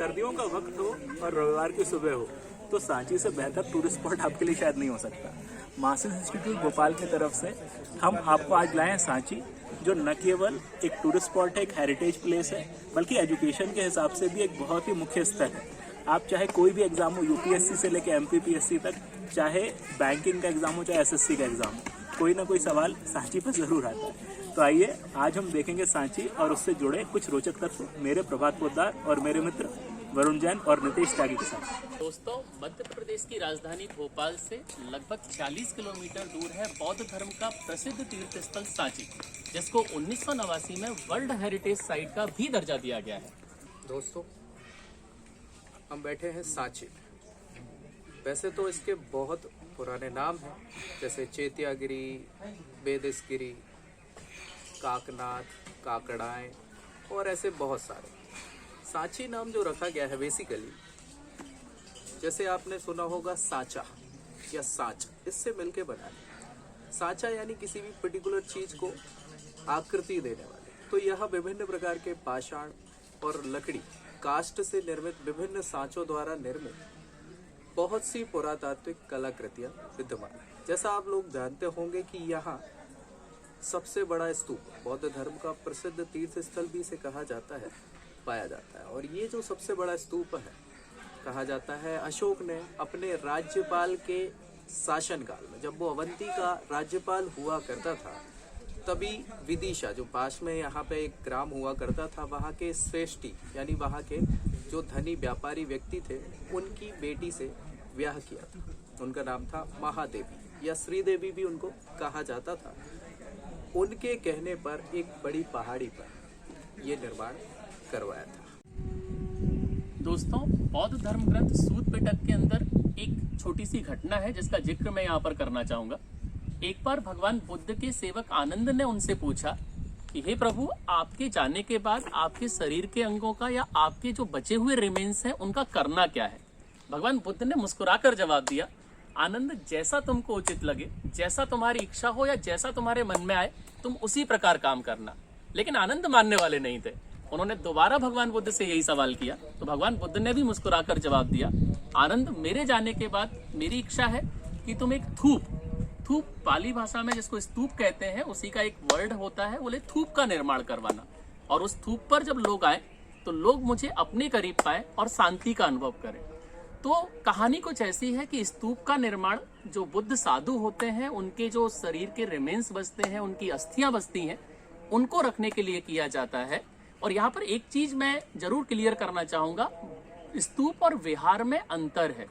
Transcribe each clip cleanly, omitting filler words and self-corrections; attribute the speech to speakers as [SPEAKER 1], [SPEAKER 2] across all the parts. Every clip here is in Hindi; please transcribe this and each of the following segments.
[SPEAKER 1] सर्दियों का वक्त हो और रविवार की सुबह हो तो सांची से बेहतर टूरिस्ट स्पॉट आपके लिए शायद नहीं हो सकता। मासिस इंस्टीट्यूट भोपाल की तरफ से हम आपको आज लाए हैं सांची, जो न केवल एक टूरिस्ट स्पॉट है, एक हेरिटेज प्लेस है, बल्कि एजुकेशन के हिसाब से भी एक बहुत ही मुख्य स्थल है। आप चाहे कोई भी एग्जाम हो, यूपीएससी से लेकर एमपीपीएससी तक, चाहे बैंकिंग का एग्जाम हो, चाहे एसएससी का एग्जाम हो, कोई ना कोई सवाल सांची पर जरूर आता है। तो आइए आज हम देखेंगे सांची और उससे जुड़े कुछ रोचक तत्व मेरे प्रभात पोद्दार और मेरे मित्र वरुण जैन और नितेश त्यागी के साथ।
[SPEAKER 2] दोस्तों, मध्य प्रदेश की राजधानी भोपाल से लगभग 40 किलोमीटर दूर है बौद्ध धर्म का प्रसिद्ध तीर्थ स्थल सांची, जिसको 1989 में वर्ल्ड हेरिटेज साइट का भी दर्जा दिया गया है।
[SPEAKER 3] दोस्तों, हम बैठे हैं सांची। वैसे तो इसके बहुत पुराने नाम हैं, जैसे चेतियागिरी, बेदसगिरी, काकनाथ, काकड़ाएं और ऐसे बहुत सारे। सांची नाम जो रखा गया है बेसिकली, जैसे आपने सुना होगा सांचा या सांच, इससे मिलके बना है। सांचा यानी किसी भी पर्टिकुलर चीज को आकृति देने वाले। तो यह विभिन्न प्रकार के पाषाण और लकड़ी काष्ठ से निर्मित विभिन्न सांचों द्वारा निर्मित बहुत सी पुरातात्विक कलाकृतियां विद्यमान है। जैसा आप लोग जानते होंगे कि यहाँ सबसे बड़ा स्तूप, बौद्ध धर्म का प्रसिद्ध तीर्थ स्थल भी इसे कहा जाता है, पाया जाता है। और ये जो सबसे बड़ा स्तूप है, कहा जाता है अशोक ने अपने राज्यपाल के शासनकाल में, जब वो अवंती का राज्यपाल हुआ करता था, तभी विदिशा, जो पास में यहाँ पे एक ग्राम हुआ करता था, वहाँ के श्रेष्ठी यानी वहाँ के जो धनी व्यापारी व्यक्ति थे, उनकी बेटी से ब्याह किया था। उनका नाम था महादेवी या श्रीदेवी भी उनको कहा जाता था। उनके कहने पर एक बड़ी पहाड़ी पर यह निर्माण करवाया था।
[SPEAKER 2] दोस्तों, बौद्ध धर्म ग्रंथ सूत पिटक के अंदर एक छोटी सी घटना है जिसका जिक्र मैं यहाँ पर करना चाहूंगा। एक बार भगवान बुद्ध के सेवक आनंद ने उनसे पूछा कि हे प्रभु, आपके जाने के बाद आपके शरीर के अंगों का या आपके जो बचे हुए रिमेन्स हैं उनका करना क्या है। भगवान बुद्ध ने मुस्कुराकर जवाब दिया, आनंद, जैसा तुमको उचित लगे, जैसा तुम्हारी इच्छा हो या जैसा तुम्हारे मन में आए, तुम उसी प्रकार काम करना। लेकिन आनंद मानने वाले नहीं थे। उन्होंने दोबारा भगवान बुद्ध से यही सवाल किया तो भगवान बुद्ध ने भी मुस्कुराकर जवाब दिया, आनंद, मेरे जाने के बाद मेरी इच्छा है कि तुम एक थूप पाली भाषा में जिसको स्तूप कहते हैं, उसी का एक वर्ड होता है, बोले थूप का निर्माण करवाना। और उस थूप पर जब लोग आए तो लोग मुझे अपने करीब पाए और शांति का अनुभव करें। तो कहानी कुछ ऐसी है कि स्तूप का निर्माण जो बुद्ध साधु होते हैं, उनके जो शरीर के रिमेन्स बचते हैं, उनकी अस्थियां बचती हैं, उनको रखने के लिए किया जाता है। और यहाँ पर एक चीज मैं जरूर क्लियर करना चाहूंगा, स्तूप और विहार में अंतर है।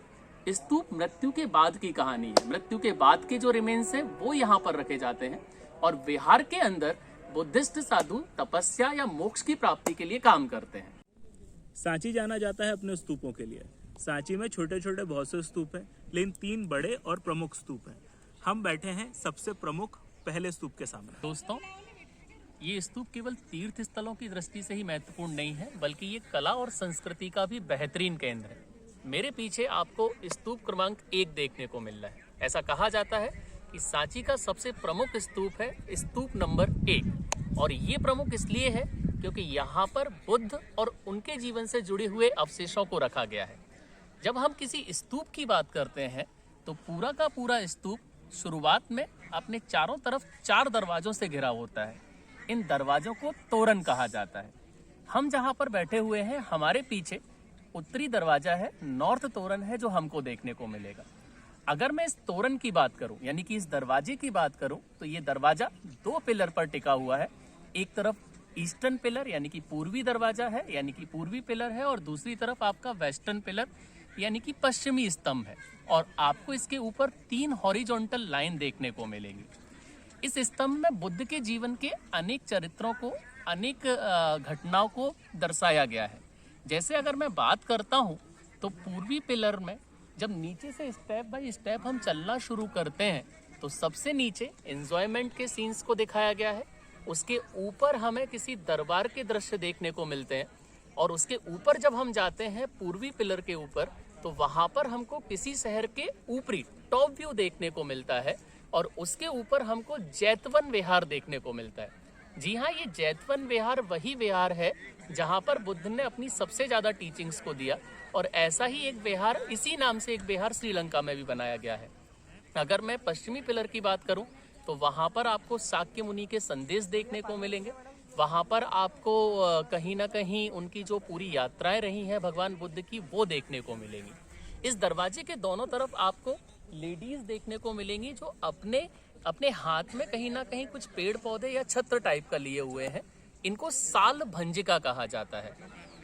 [SPEAKER 2] स्तूप मृत्यु के बाद की कहानी है, मृत्यु के बाद के जो रिमेन्स हैं वो यहाँ पर रखे जाते हैं, और विहार के अंदर बुद्धिस्ट साधु तपस्या या मोक्ष की प्राप्ति के लिए काम करते हैं।
[SPEAKER 1] सांची जाना जाता है अपने स्तूपों के लिए। सांची में छोटे छोटे बहुत से स्तूप हैं, लेकिन 3 बड़े और प्रमुख स्तूप हैं। हम बैठे हैं सबसे प्रमुख पहले स्तूप के सामने।
[SPEAKER 2] दोस्तों, ये स्तूप केवल तीर्थ स्थलों की दृष्टि से ही महत्वपूर्ण नहीं है, बल्कि ये कला और संस्कृति का भी बेहतरीन केंद्र है। मेरे पीछे आपको स्तूप क्रमांक 1 देखने को मिल रहा है। ऐसा कहा जाता है कि सांची का सबसे प्रमुख स्तूप है स्तूप नंबर 1, और ये प्रमुख इसलिए है क्योंकि यहाँ पर बुद्ध और उनके जीवन से जुड़े हुए अवशेषों को रखा गया है। जब हम किसी स्तूप की बात करते हैं तो पूरा का पूरा स्तूप शुरुआत में अपने चारों तरफ 4 दरवाजों से घिरा होता है। इन दरवाजों को तोरण कहा जाता है। हम जहाँ पर बैठे हुए हैं, हमारे पीछे उत्तरी दरवाजा है, नॉर्थ तोरण है, जो हमको देखने को मिलेगा। अगर मैं इस तोरण की बात करूं, यानी कि इस दरवाजे की बात करूं, तो ये दरवाजा 2 पिलर पर टिका हुआ है। एक तरफ ईस्टर्न पिलर यानी कि पूर्वी दरवाजा है, यानी कि पूर्वी पिलर है, और दूसरी तरफ आपका वेस्टर्न पिलर यानी कि पश्चिमी स्तंभ है। और आपको इसके ऊपर 3 हॉरिजॉन्टल लाइन देखने को मिलेंगी। इस स्तंभ में बुद्ध के जीवन के अनेक चरित्रों को, अनेक घटनाओं को दर्शाया गया है। जैसे अगर मैं बात करता हूँ तो पूर्वी पिलर में जब नीचे से स्टेप बाय स्टेप हम चलना शुरू करते हैं तो सबसे नीचे एंजॉयमेंट के सीन्स को दिखाया गया है। उसके ऊपर हमें किसी दरबार के दृश्य देखने को मिलते हैं, और उसके ऊपर जब हम जाते हैं पूर्वी पिलर के ऊपर, तो वहाँ पर हमको किसी शहर के ऊपरी टॉप व्यू देखने को मिलता है, और उसके ऊपर हमको जैतवन विहार देखने को मिलता है। जी हाँ, ये जैतवन विहार वही विहार है जहाँ पर बुद्ध ने अपनी सबसे ज़्यादा टीचिंग्स को दिया, और ऐसा ही एक विहार, इसी नाम से एक विहार श्रीलंका में भी बनाया गया है। अगर मैं पश्चिमी पिलर की बात करूं तो वहाँ पर आपको शाक्य मुनि के संदेश देखने को मिलेंगे। वहाँ पर आपको कहीं ना कहीं उनकी जो पूरी यात्राएं रही हैं भगवान बुद्ध की, वो देखने को मिलेंगी। इस दरवाजे के दोनों तरफ आपको लेडीज देखने को मिलेंगी जो अपने अपने हाथ में कहीं ना कहीं कुछ पेड़ पौधे या छत्र टाइप का लिए हुए हैं। इनको साल भंजिका कहा जाता है।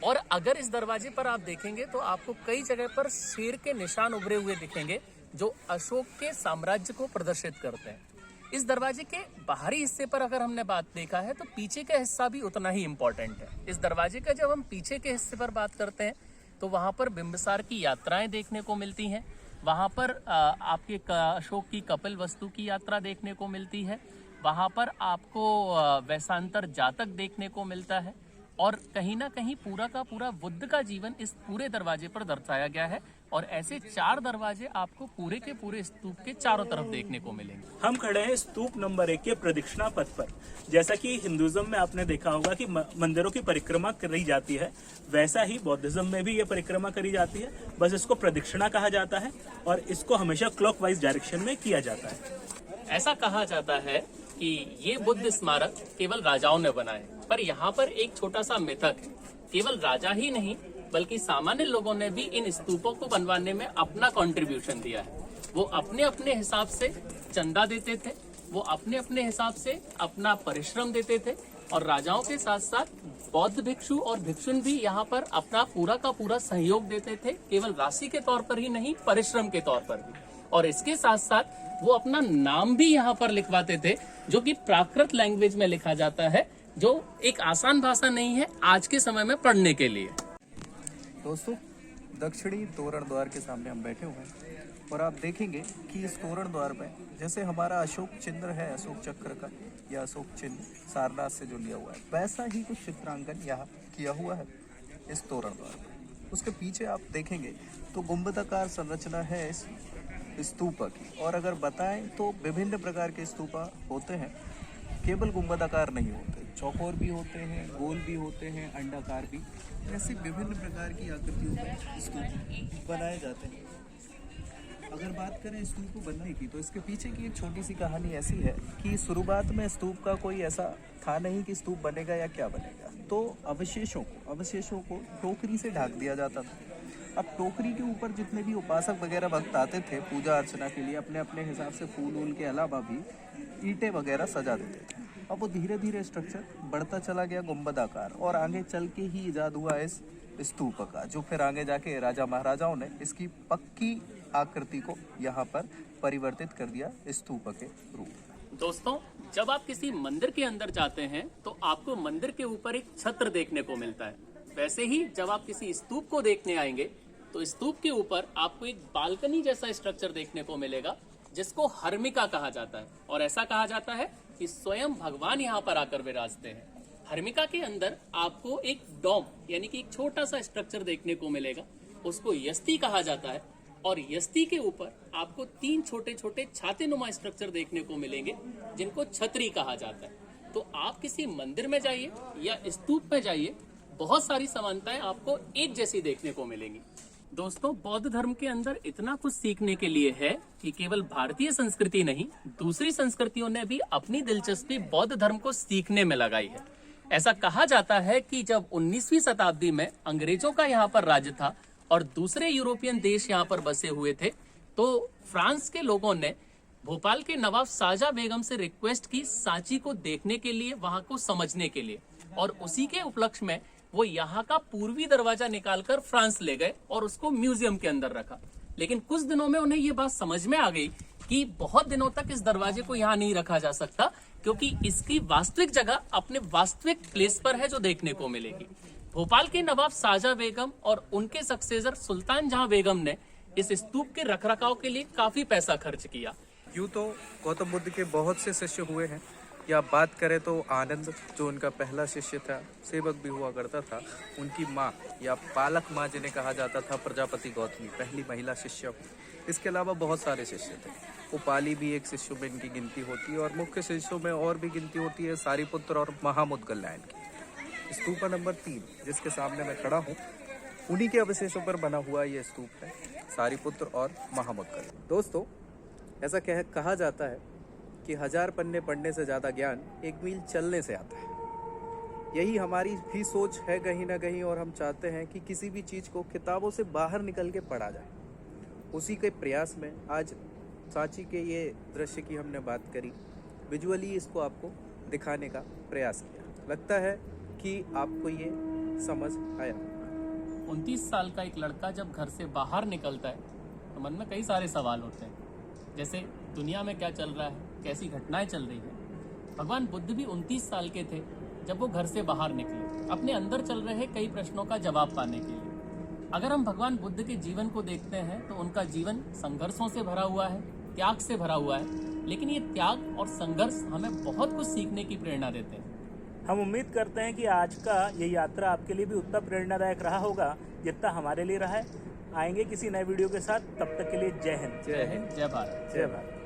[SPEAKER 2] और अगर इस दरवाजे पर आप देखेंगे तो आपको कई जगह पर शेर के निशान उभरे हुए दिखेंगे जो अशोक के साम्राज्य को प्रदर्शित करते हैं। इस दरवाजे के बाहरी हिस्से पर अगर हमने बात देखा है तो पीछे का हिस्सा भी उतना ही इम्पोर्टेंट है। इस दरवाजे का जब हम पीछे के हिस्से पर बात करते हैं तो वहाँ पर बिंबिसार की यात्राएं देखने को मिलती हैं। वहाँ पर आपके अशोक की कपिल वस्तु की यात्रा देखने को मिलती है। वहाँ पर आपको वैशांतर जातक देखने को मिलता है, और कहीं ना कहीं पूरा का पूरा बुद्ध का जीवन इस पूरे दरवाजे पर दर्शाया गया है। और ऐसे 4 दरवाजे आपको पूरे के पूरे स्तूप के चारों तरफ देखने को मिलेंगे।
[SPEAKER 1] हम खड़े हैं स्तूप नंबर 1 के प्रदक्षिणा पथ पर। जैसा कि हिंदुज्म में आपने देखा होगा कि मंदिरों की परिक्रमा करी जाती है, वैसा ही बौद्धिज्म में भी ये परिक्रमा करी जाती है। बस इसको प्रदक्षिणा कहा जाता है और इसको हमेशा क्लॉकवाइज डायरेक्शन में किया जाता है।
[SPEAKER 2] ऐसा कहा जाता है कि ये बुद्ध स्मारक केवल राजाओं ने बनाए, पर यहाँ पर एक छोटा सा मिथक है। केवल राजा ही नहीं बल्कि सामान्य लोगों ने भी इन स्तूपों को बनवाने में अपना कंट्रीब्यूशन दिया है। वो अपने अपने हिसाब से चंदा देते थे, वो अपने अपने हिसाब से अपना परिश्रम देते थे, और राजाओं के साथ साथ बौद्ध भिक्षु और भिक्षुन भी यहाँ पर अपना पूरा का पूरा सहयोग देते थे, केवल राशि के तौर पर ही नहीं, परिश्रम के तौर पर भी। और इसके साथ साथ वो अपना नाम भी यहाँ पर लिखवाते थे, जो कि प्राकृत लैंग्वेज में लिखा जाता है, जो एक आसान भाषा नहीं है आज के समय में पढ़ने के लिए।
[SPEAKER 4] दोस्तों, दक्षिणी तोरण द्वार के सामने हम बैठे हुए हैं और आप देखेंगे कि इस तोरण द्वार में जैसे हमारा अशोक चिन्ह है, अशोक चक्र का या अशोक चिन्ह सारनाथ से जो लिया हुआ है, वैसा ही कुछ चित्रांकन यहाँ किया हुआ है इस तोरण द्वार में। उसके पीछे आप देखेंगे तो गुंबदाकार संरचना है इस स्तूपा की। और अगर बताएं तो विभिन्न प्रकार के स्तूपा होते हैं, केवल गुंबदाकार नहीं होते, चौकोर भी होते हैं, गोल भी होते हैं, अंडाकार भी। ऐसे विभिन्न प्रकार की आकृतियों में स्तूप बनाए जाते हैं। अगर बात करें स्तूप बनने की तो इसके पीछे की एक छोटी सी कहानी ऐसी है कि शुरुआत में स्तूप का कोई ऐसा था नहीं कि स्तूप बनेगा या क्या बनेगा, तो अवशेषों को टोकरी से ढक दिया जाता था। अब टोकरी के ऊपर जितने भी उपासक वगैरह भक्त आते थे पूजा अर्चना के लिए, अपने अपने हिसाब से फूल वूल के अलावा भी ईंटें वगैरह सजा देते थे। अब वो धीरे धीरे स्ट्रक्चर बढ़ता चला गया गुंबदाकार, और आगे चल के ही इजाद हुआ इस स्तूप का, जो फिर आगे जाके राजा महाराजाओं ने इसकी पक्की आकृति को यहाँ पर परिवर्तित कर दिया स्तूप के रूप में।
[SPEAKER 2] दोस्तों, जब आप किसी मंदिर के अंदर जाते हैं तो आपको मंदिर के ऊपर एक छत्र देखने को मिलता है। वैसे ही जब आप किसी स्तूप को देखने आएंगे तो स्तूप के ऊपर आपको एक बालकनी जैसा स्ट्रक्चर देखने को मिलेगा, जिसको हर्मिका कहा जाता है। और ऐसा कहा जाता है कि स्वयं भगवान यहाँ पर आकर विराजते हैं। हर्मिका के अंदर आपको एक डोम यानी कि एक छोटा सा स्ट्रक्चर देखने को मिलेगा, उसको यस्ती कहा जाता है। और यस्ती के ऊपर आपको 3 छोटे छोटे छातेनुमा स्ट्रक्चर देखने को मिलेंगे, जिनको छतरी कहा जाता है। तो आप किसी मंदिर में जाइए या स्तूप में जाइए, बहुत सारी समानताएं आपको एक जैसी देखने को मिलेंगी। दोस्तों, बौद्ध धर्म के अंदर इतना कुछ सीखने के लिए है कि केवल भारतीय संस्कृति नहीं, दूसरी संस्कृतियों ने भी अपनी दिलचस्पी बौद्ध धर्म को सीखने में लगाई है। ऐसा कहा जाता है कि जब 19वीं शताब्दी में अंग्रेजों का यहाँ पर राज्य था और दूसरे यूरोपियन देश यहाँ पर बसे हुए थे, तो फ्रांस के लोगों ने भोपाल के नवाब शाहजहां बेगम से रिक्वेस्ट की सांची को देखने के लिए, वहां को समझने के लिए, और उसी के उपलक्ष्य में वो यहाँ का पूर्वी दरवाजा निकालकर फ्रांस ले गए और उसको म्यूजियम के अंदर रखा। लेकिन कुछ दिनों में उन्हें ये बात समझ में आ गई कि बहुत दिनों तक इस दरवाजे को यहाँ नहीं रखा जा सकता, क्योंकि इसकी वास्तविक जगह अपने वास्तविक प्लेस पर है जो देखने को मिलेगी। भोपाल के नवाब शाहजहां बेगम और उनके सक्सेसर सुल्तान जहां बेगम ने इस स्तूप के रखरखाव के लिए काफी पैसा खर्च किया।
[SPEAKER 3] यूँ तो गौतम बुद्ध के बहुत से शिष्य हुए हैं, या बात करें तो आनंद जो उनका पहला शिष्य था, सेवक भी हुआ करता था, उनकी माँ या पालक माँ जिन्हें कहा जाता था प्रजापति गौतमी, पहली महिला शिष्य। इसके अलावा बहुत सारे शिष्य थे। उपाली भी एक शिष्यों में इनकी गिनती होती है और मुख्य शिष्यों में और भी गिनती होती है सारिपुत्र और महामुद्गलयान की। स्तूपा नंबर 3 जिसके सामने मैं खड़ा हूँ, उन्हीं के अवशेषों पर बना हुआ ये स्तूप है, सारिपुत्र और महामुद्गल। दोस्तों, ऐसा कहा जाता है कि 1000 पन्ने पढ़ने से ज़्यादा ज्ञान 1 मील चलने से आता है। यही हमारी भी सोच है कहीं ना कहीं, और हम चाहते हैं कि किसी भी चीज़ को किताबों से बाहर निकल के पढ़ा जाए। उसी के प्रयास में आज सांची के ये दृश्य की हमने बात करी, विजुअली इसको आपको दिखाने का प्रयास किया। लगता है कि आपको ये समझ आया।
[SPEAKER 2] 29 साल का एक लड़का जब घर से बाहर निकलता है तो मन में कई सारे सवाल होते हैं, जैसे दुनिया में क्या चल रहा है, कैसी घटनाएं चल रही है। भगवान बुद्ध भी 29 साल के थे जब वो घर से बाहर निकले, अपने अंदर चल रहे कई प्रश्नों का जवाब पाने के लिए। अगर हम भगवान बुद्ध के जीवन को देखते हैं तो उनका जीवन संघर्षों से भरा हुआ है, त्याग से भरा हुआ है, लेकिन ये त्याग और संघर्ष हमें बहुत कुछ सीखने की प्रेरणा देते हैं।
[SPEAKER 1] हम उम्मीद करते हैं कि आज का ये यात्रा आपके लिए भी उतना प्रेरणादायक रहा होगा जितना हमारे लिए रहा है। आएंगे किसी नए वीडियो के साथ, तब तक के लिए जय हिंद।
[SPEAKER 2] जय हिंद, जय भारत।
[SPEAKER 1] जय भारत।